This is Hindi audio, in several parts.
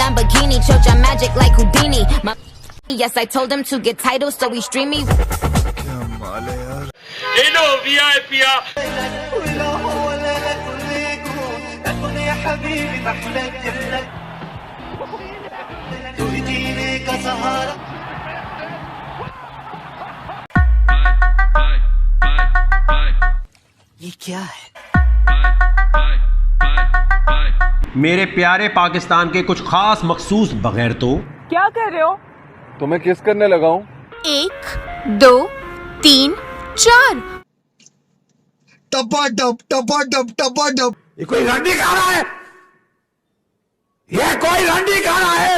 Lamborghini, chocha magic like Houdini. Yes, I told him to get titles, so he stream me. Hello, VIP. ये क्या है? मेरे प्यारे पाकिस्तान के कुछ खास मखसूस बगैर तो क्या कर रहे हो? तो मैं किस करने लगा हूँ? 1 2 3 4 टपा टप। ये कोई रंडी खा रहा है? ये कोई रंडी खा रहा है?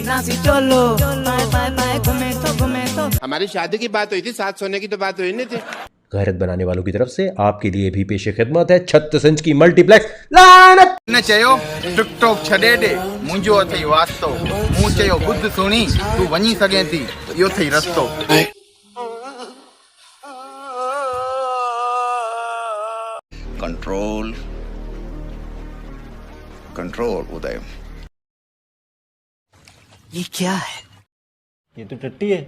नासी चलो पाए घूमे तो हमारी शादी की बात हुई थी, साथ सोने की तो बात हुई नहीं थी। गैरत बनाने वालों की तरफ से आपके लिए भी पेशे खिदमत है 36 इंच की मल्टीप्लेक्स लानत न चयो टिकटॉक छॾे ॾे मुंहिंजो अथई वास्तो मूं चयो ॿुध सुणी तूं वञी सघें थी इहो अथई रस्तो कंट्रोल उदय ये क्या है? ये तो टट्टी है।